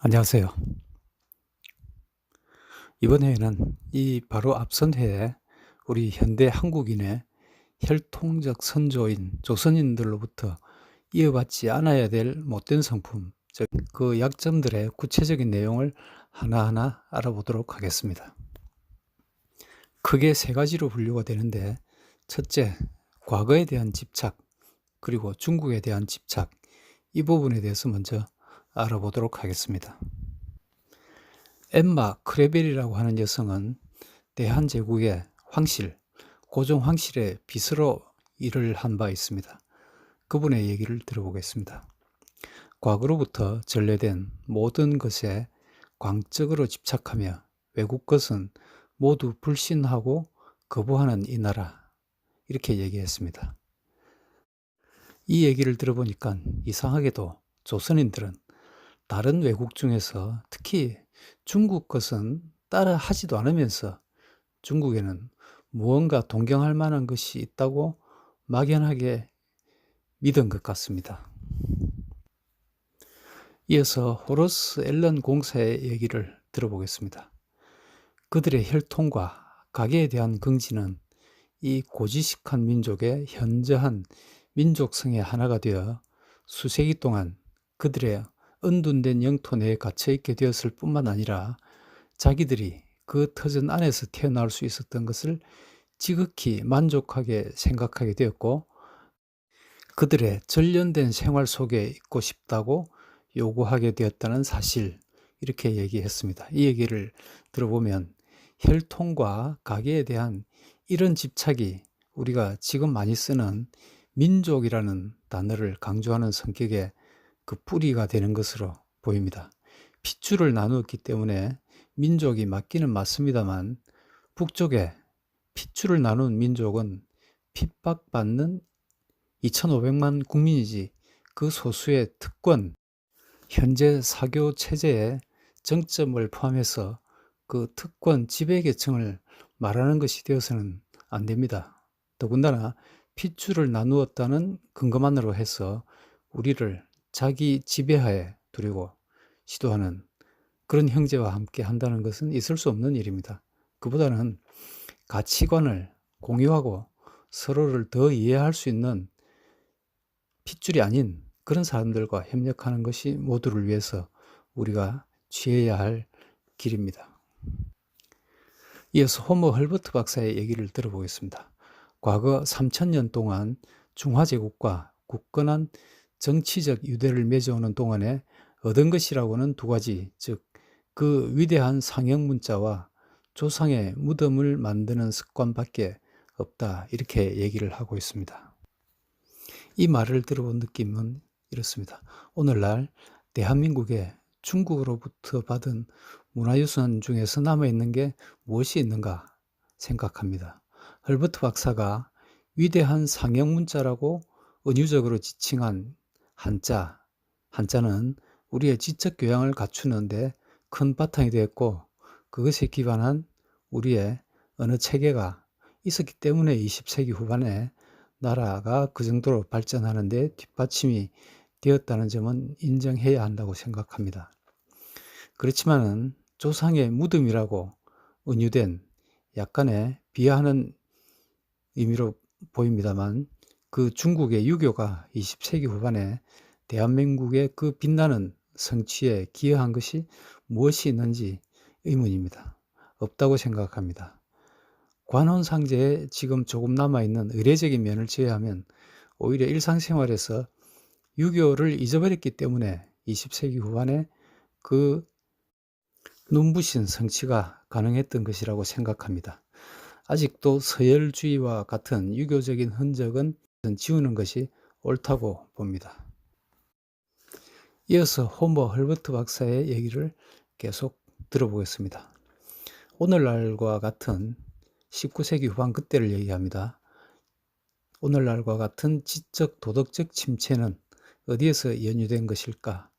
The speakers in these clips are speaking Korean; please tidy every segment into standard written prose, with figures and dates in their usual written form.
안녕하세요. 이번 회에는 이 바로 앞선 회에 우리 현대 한국인의 혈통적 선조인 조선인들로부터 이어받지 않아야 될 못된 성품, 즉 그 약점들의 구체적인 내용을 하나하나 알아보도록 하겠습니다. 크게 세 가지로 분류가 되는데, 첫째, 과거에 대한 집착, 그리고 중국에 대한 집착, 이 부분에 대해서 먼저 알아보도록 하겠습니다. 엠마 크레벨이라고 하는 여성은 대한제국의 황실, 고종 황실의 비서로 일을 한 바 있습니다. 그분의 얘기를 들어보겠습니다. 과거로부터 전래된 모든 것에 광적으로 집착하며 외국 것은 모두 불신하고 거부하는 이 나라, 이렇게 얘기했습니다. 이 얘기를 들어보니까 이상하게도 조선인들은 다른 외국 중에서 특히 중국 것은 따라 하지도 않으면서 중국에는 무언가 동경할 만한 것이 있다고 막연하게 믿은 것 같습니다. 이어서 호러스 앨런 공사의 얘기를 들어보겠습니다. 그들의 혈통과 가계에 대한 긍지는 이 고지식한 민족의 현저한 민족성의 하나가 되어 수세기 동안 그들의 은둔된 영토 내에 갇혀있게 되었을 뿐만 아니라 자기들이 그 터전 안에서 태어날 수 있었던 것을 지극히 만족하게 생각하게 되었고, 그들의 전련된 생활 속에 있고 싶다고 요구하게 되었다는 사실, 이렇게 얘기했습니다. 이 얘기를 들어보면 혈통과 가계에 대한 이런 집착이 우리가 지금 많이 쓰는 민족이라는 단어를 강조하는 성격의 그 뿌리가 되는 것으로 보입니다. 핏줄을 나누었기 때문에 민족이 맞기는 맞습니다만, 북쪽에 핏줄을 나눈 민족은 핍박받는 2,500만 국민이지 그 소수의 특권, 현재 사교 체제의 정점을 포함해서 그 특권 지배계층을 말하는 것이 되어서는 안 됩니다. 더군다나 핏줄을 나누었다는 근거만으로 해서 우리를 자기 지배하에 두려고 시도하는 그런 형제와 함께 한다는 것은 있을 수 없는 일입니다. 그보다는 가치관을 공유하고 서로를 더 이해할 수 있는 핏줄이 아닌 그런 사람들과 협력하는 것이 모두를 위해서 우리가 취해야 할 길입니다. 이어서 호모 헐버트 박사의 얘기를 들어보겠습니다. 과거 3000년 동안 중화제국과 굳건한 정치적 유대를 맺어오는 동안에 얻은 것이라고는 두 가지, 즉 그 위대한 상형 문자와 조상의 무덤을 만드는 습관밖에 없다, 이렇게 얘기를 하고 있습니다. 이 말을 들어본 느낌은 이렇습니다. 오늘날 대한민국에 중국으로부터 받은 문화유산 중에서 남아있는 게 무엇이 있는가 생각합니다. 헐버트 박사가 위대한 상형 문자라고 은유적으로 지칭한 한자는 우리의 지적 교양을 갖추는데 큰 바탕이 되었고, 그것에 기반한 우리의 언어 체계가 있었기 때문에 20세기 후반에 나라가 그 정도로 발전하는 데 뒷받침이 되었다는 점은 인정해야 한다고 생각합니다. 그렇지만은 조상의 무덤이라고 은유된 약간의 비하하는 의미로 보입니다만, 그 중국의 유교가 20세기 후반에 대한민국의 그 빛나는 성취에 기여한 것이 무엇이 있는지 의문입니다. 없다고 생각합니다. 관혼상제에 지금 조금 남아있는 의례적인 면을 제외하면 오히려 일상생활에서 유교를 잊어버렸기 때문에 20세기 후반에 그 눈부신 성취가 가능했던 것이라고 생각합니다. 아직도 서열주의와 같은 유교적인 흔적은 지우는 것이 옳다고 봅니다. 이어서 호모 헐버트 박사의 얘기를 계속 들어보겠습니다. 오늘날과 같은 19세기 후반 그때를 얘기합니다. 오늘날과 같은 지적 도덕적 침체는 어디에서 연유된 것일까?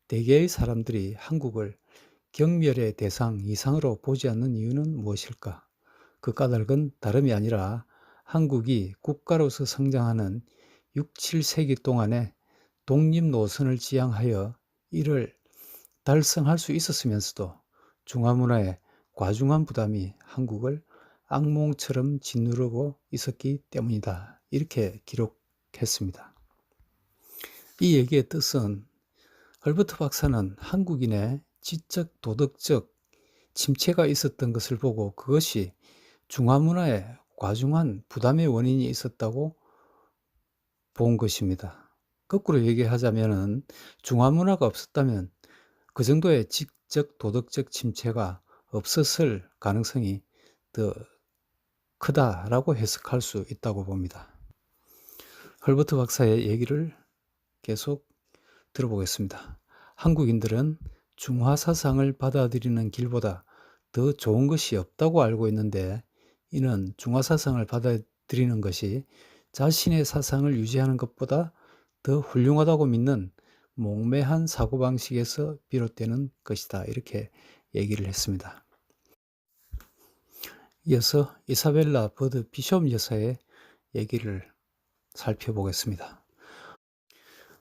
대개의 사람들이 한국을 경멸의 대상 이상으로 보지 않는 이유는 무엇일까? 그 까닭은 다름이 아니라 한국이 국가로서 성장하는 6, 7세기 동안에 독립 노선을 지향하여 이를 달성할 수 있었으면서도 중화문화의 과중한 부담이 한국을 악몽처럼 짓누르고 있었기 때문이다. 이렇게 기록했습니다. 이 얘기의 뜻은 헐버트 박사는 한국인의 지적, 도덕적 침체가 있었던 것을 보고 그것이 중화문화의 과중한 부담의 원인이 있었다고 본 것입니다. 거꾸로 얘기하자면 중화문화가 없었다면 그 정도의 지적, 도덕적 침체가 없었을 가능성이 더 크다라고 해석할 수 있다고 봅니다. 헐버트 박사의 얘기를 계속 들어보겠습니다. 한국인들은 중화 사상을 받아들이는 길보다 더 좋은 것이 없다고 알고 있는데 이는 중화 사상을 받아들이는 것이 자신의 사상을 유지하는 것보다 더 훌륭하다고 믿는 몽매한 사고방식에서 비롯되는 것이다. 이렇게 얘기를 했습니다. 이어서 이사벨라 버드 비숍 여사의 얘기를 살펴보겠습니다.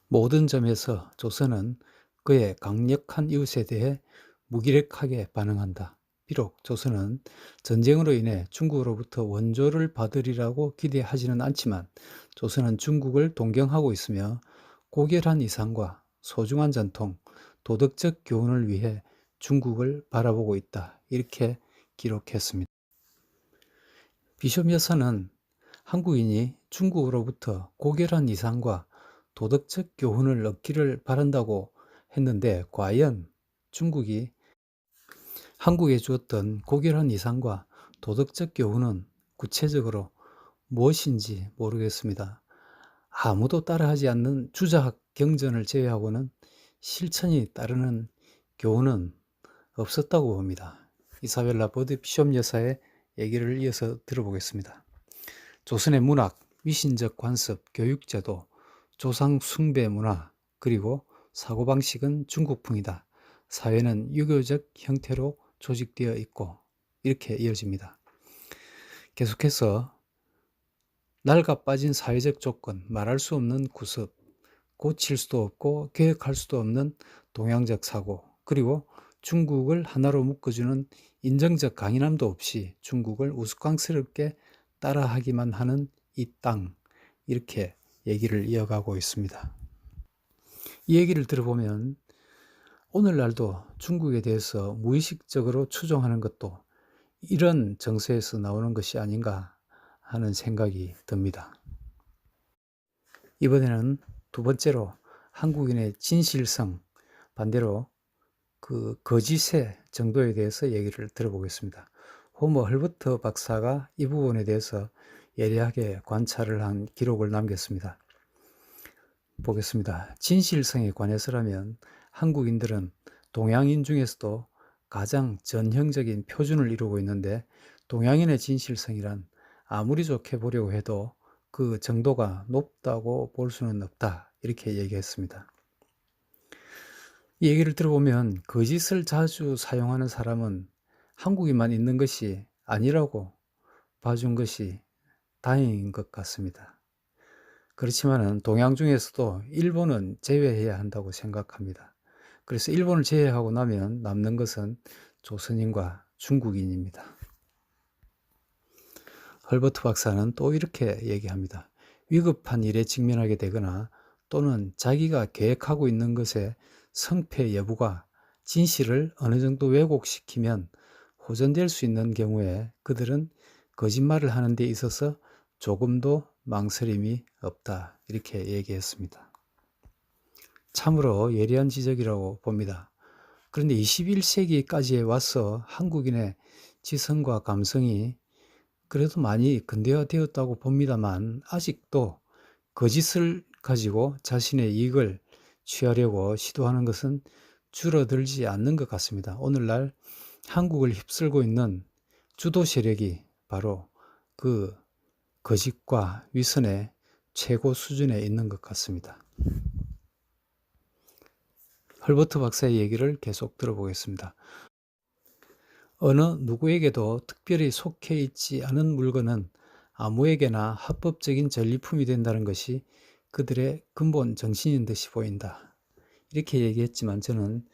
모든 점에서 조선은 그의 강력한 이웃에 대해 무기력하게 반응한다. 비록 조선은 전쟁으로 인해 중국으로부터 원조를 받으리라고 기대하지는 않지만 조선은 중국을 동경하고 있으며 고결한 이상과 소중한 전통, 도덕적 교훈을 위해 중국을 바라보고 있다. 이렇게 기록했습니다. 비숍 여사는 한국인이 중국으로부터 고결한 이상과 도덕적 교훈을 얻기를 바란다고 했는데 과연 중국이 한국에 주었던 고결한 이상과 도덕적 교훈은 구체적으로 무엇인지 모르겠습니다. 아무도 따라하지 않는 주자학 경전을 제외하고는 실천이 따르는 교훈은 없었다고 봅니다. 이사벨라 버드 비숍 여사의 얘기를 이어서 들어보겠습니다. 조선의 문학, 미신적 관습, 교육제도, 조상 숭배 문화, 그리고 사고방식은 중국풍이다. 사회는 유교적 형태로 조직되어 있고 이렇게 이어집니다. 계속해서 낡아 빠진 사회적 조건, 말할 수 없는 구습, 고칠 수도 없고 계획할 수도 없는 동양적 사고, 그리고 중국을 하나로 묶어주는 인정적 강인함도 없이 중국을 우스꽝스럽게 따라하기만 하는 이 땅, 이렇게 얘기를 이어가고 있습니다. 이 얘기를 들어보면 오늘날도 중국에 대해서 무의식적으로 추종하는 것도 이런 정서에서 나오는 것이 아닌가 하는 생각이 듭니다. 이번에는 두 번째로 한국인의 진실성, 반대로 그 거짓의 정도에 대해서 얘기를 들어보겠습니다. 호머 헐버트 박사가 이 부분에 대해서 예리하게 관찰을 한 기록을 남겼습니다. 보겠습니다. 진실성에 관해서라면 한국인들은 동양인 중에서도 가장 전형적인 표준을 이루고 있는데 동양인의 진실성이란 아무리 좋게 보려고 해도 그 정도가 높다고 볼 수는 없다. 이렇게 얘기했습니다. 이 얘기를 들어보면 거짓을 자주 사용하는 사람은 한국에만 있는 것이 아니라고 봐준 것이 다행인 것 같습니다. 그렇지만은 동양 중에서도 일본은 제외해야 한다고 생각합니다. 그래서 일본을 제외하고 나면 남는 것은 조선인과 중국인입니다. 헐버트 박사는 또 이렇게 얘기합니다. 위급한 일에 직면하게 되거나 또는 자기가 계획하고 있는 것의 성패 여부가 진실을 어느 정도 왜곡시키면 호전될 수 있는 경우에 그들은 거짓말을 하는 데 있어서 조금도 망설임이 없다. 이렇게 얘기했습니다. 참으로 예리한 지적이라고 봅니다. 그런데 21세기까지에 와서 한국인의 지성과 감성이 그래도 많이 근대화되었다고 봅니다만 아직도 거짓을 가지고 자신의 이익을 취하려고 시도하는 것은 줄어들지 않는 것 같습니다. 오늘날 한국을 휩쓸고 있는 주도 세력이 바로 그 거짓과 위선의 최고 수준에 있는 것 같습니다. 헐버트 박사의 얘기를 계속 들어보겠습니다. 어느 누구에게도 특별히 속해 있지 않은 물건은 아무에게나 합법적인 전리품이 된다는 것이 그들의 근본 정신인 듯이 보인다. 이렇게 얘기했지만 저는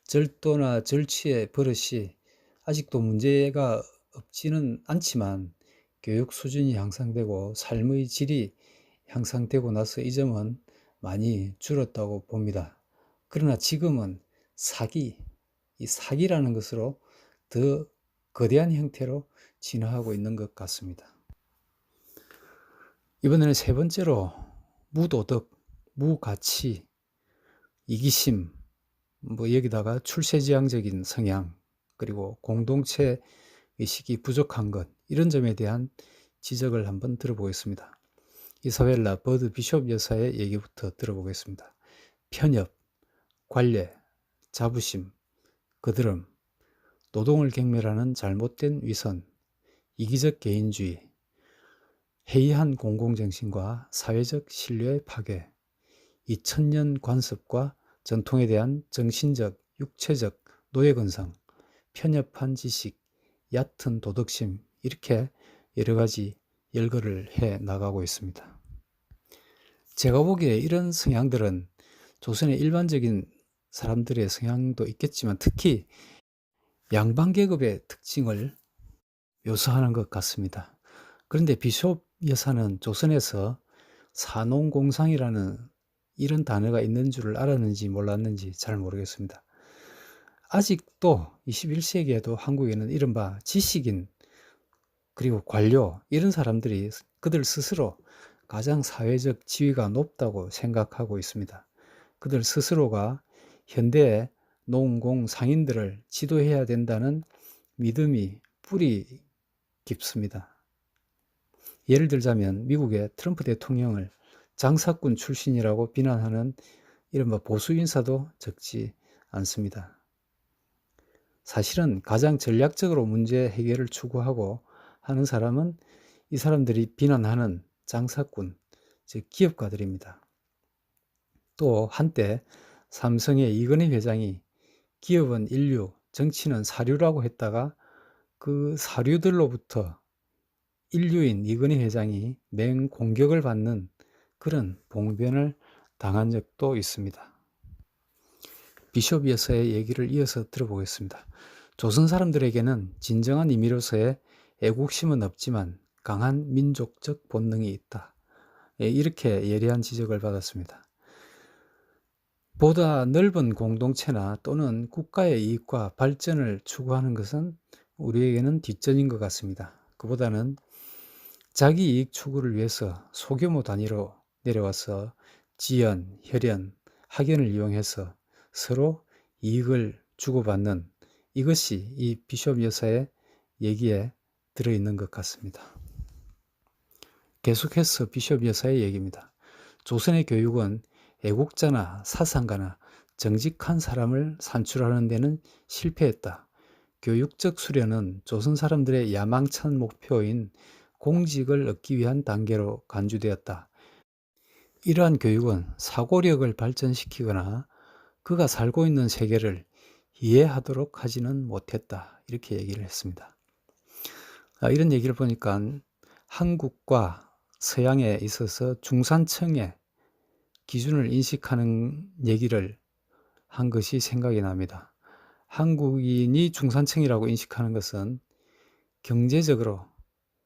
절도나 절취의 버릇이 아직도 문제가 없지는 않지만 교육 수준이 향상되고 삶의 질이 향상되고 나서 이 점은 많이 줄었다고 봅니다. 그러나 지금은 이 사기라는 것으로 더 거대한 형태로 진화하고 있는 것 같습니다. 이번에는 세 번째로 무도덕, 무가치, 이기심, 여기다가 출세지향적인 성향, 그리고 공동체 의식이 부족한 것, 이런 점에 대한 지적을 한번 들어보겠습니다. 이사벨라 버드 비숍 여사의 얘기부터 들어보겠습니다. 편협, 관례, 자부심, 거드름, 노동을 경멸하는 잘못된 위선, 이기적 개인주의, 해이한 공공정신과 사회적 신뢰의 파괴, 2000년 관습과 전통에 대한 정신적, 육체적 노예근성, 편협한 지식, 얕은 도덕심, 이렇게 여러 가지 열거를 해 나가고 있습니다. 제가 보기에 이런 성향들은 조선의 일반적인 사람들의 성향도 있겠지만 특히 양반계급의 특징을 묘사하는 것 같습니다. 그런데 비숍 여사는 조선에서 사농공상이라는 이런 단어가 있는 줄을 알았는지 몰랐는지 잘 모르겠습니다. 아직도 21세기에도 한국에는 이른바 지식인 그리고 관료 이런 사람들이 그들 스스로 가장 사회적 지위가 높다고 생각하고 있습니다. 그들 스스로가 현대의 농공 상인들을 지도해야 된다는 믿음이 뿌리 깊습니다. 예를 들자면 미국의 트럼프 대통령을 장사꾼 출신이라고 비난하는 이른바 보수 인사도 적지 않습니다. 사실은 가장 전략적으로 문제 해결을 추구하고 하는 사람은 이 사람들이 비난하는 장사꾼, 즉 기업가들입니다. 또 한때 삼성의 이건희 회장이 기업은 인류, 정치는 사류라고 했다가 그 사류들로부터 인류인 이건희 회장이 맹공격을 받는 그런 봉변을 당한 적도 있습니다. 비숍 여사의 얘기를 이어서 들어보겠습니다. 조선 사람들에게는 진정한 의미로서의 애국심은 없지만 강한 민족적 본능이 있다. 이렇게 예리한 지적을 받았습니다. 보다 넓은 공동체나 또는 국가의 이익과 발전을 추구하는 것은 우리에게는 뒷전인 것 같습니다. 그보다는 자기 이익 추구를 위해서 소규모 단위로 내려와서 지연, 혈연, 학연을 이용해서 서로 이익을 주고받는 이것이 이 비숍 여사의 얘기에 들어있는 것 같습니다. 계속해서 비숍 여사의 얘기입니다. 조선의 교육은 애국자나 사상가나 정직한 사람을 산출하는 데는 실패했다. 교육적 수련은 조선 사람들의 야망찬 목표인 공직을 얻기 위한 단계로 간주되었다. 이러한 교육은 사고력을 발전시키거나 그가 살고 있는 세계를 이해하도록 하지는 못했다. 이렇게 얘기를 했습니다. 이런 얘기를 보니까 한국과 서양에 있어서 중산층의 기준을 인식하는 얘기를 한 것이 생각이 납니다. 한국인이 중산층이라고 인식하는 것은 경제적으로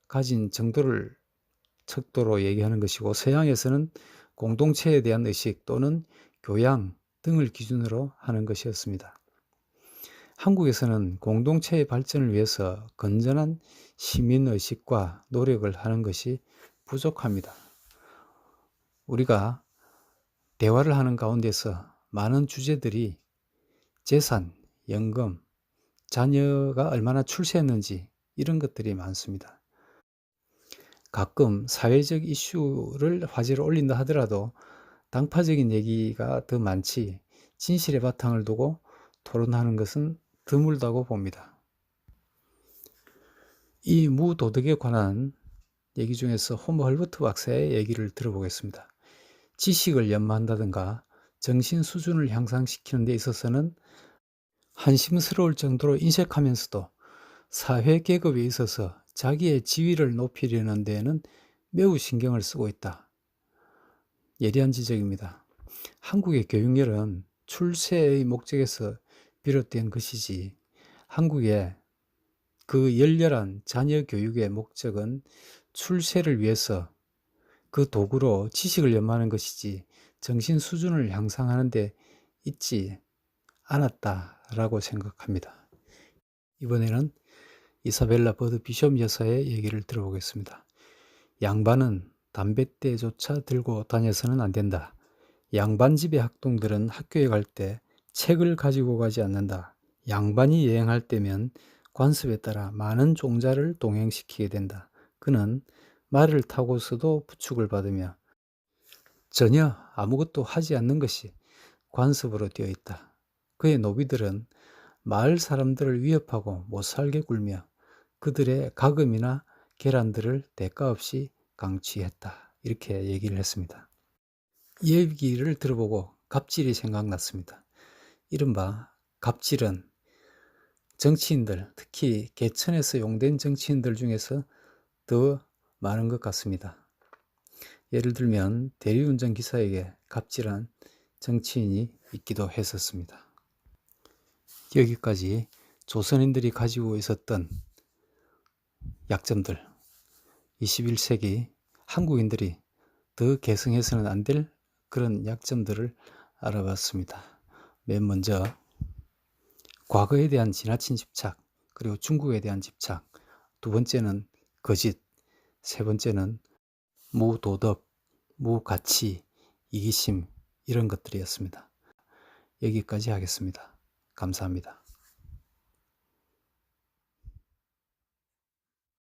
가진 정도를 척도로 얘기하는 것이고 서양에서는 공동체에 대한 의식 또는 교양 등을 기준으로 하는 것이었습니다. 한국에서는 공동체의 발전을 위해서 건전한 시민의식과 노력을 하는 것이 부족합니다. 우리가 대화를 하는 가운데서 많은 주제들이 재산, 연금, 자녀가 얼마나 출세했는지 이런 것들이 많습니다. 가끔 사회적 이슈를 화제로 올린다 하더라도 당파적인 얘기가 더 많지 진실의 바탕을 두고 토론하는 것은 드물다고 봅니다. 이 무도덕에 관한 얘기 중에서 호모 헐버트 박사의 얘기를 들어보겠습니다. 지식을 연마한다든가 정신 수준을 향상시키는 데 있어서는 한심스러울 정도로 인색하면서도 사회 계급에 있어서 자기의 지위를 높이려는 데에는 매우 신경을 쓰고 있다. 예리한 지적입니다. 한국의 교육열은 출세의 목적에서 비롯된 것이지, 한국의 그 열렬한 자녀 교육의 목적은 출세를 위해서 그 도구로 지식을 연마하는 것이지 정신 수준을 향상하는 데 있지 않았다라고 생각합니다. 이번에는 이사벨라 버드 비숍 여사의 얘기를 들어보겠습니다. 양반은 담뱃대조차 들고 다녀서는 안 된다. 양반집의 학동들은 학교에 갈 때 책을 가지고 가지 않는다. 양반이 여행할 때면 관습에 따라 많은 종자를 동행시키게 된다. 그는 말을 타고서도 부축을 받으며 전혀 아무것도 하지 않는 것이 관습으로 되어 있다. 그의 노비들은 마을 사람들을 위협하고 못살게 굴며 그들의 가금이나 계란들을 대가 없이 강취했다. 이렇게 얘기를 했습니다. 이 얘기를 들어보고 갑질이 생각났습니다. 이른바 갑질은 정치인들, 특히 개천에서 용된 정치인들 중에서 더 많은 것 같습니다. 예를 들면 대리운전 기사에게 갑질한 정치인이 있기도 했었습니다. 여기까지 조선인들이 가지고 있었던 약점들, 21세기 한국인들이 더 계승해서는 안 될 그런 약점들을 알아봤습니다. 맨 먼저 과거에 대한 지나친 집착, 그리고 중국에 대한 집착, 두 번째는 거짓, 세 번째는 무도덕, 무가치, 이기심, 이런 것들이었습니다. 여기까지 하겠습니다. 감사합니다.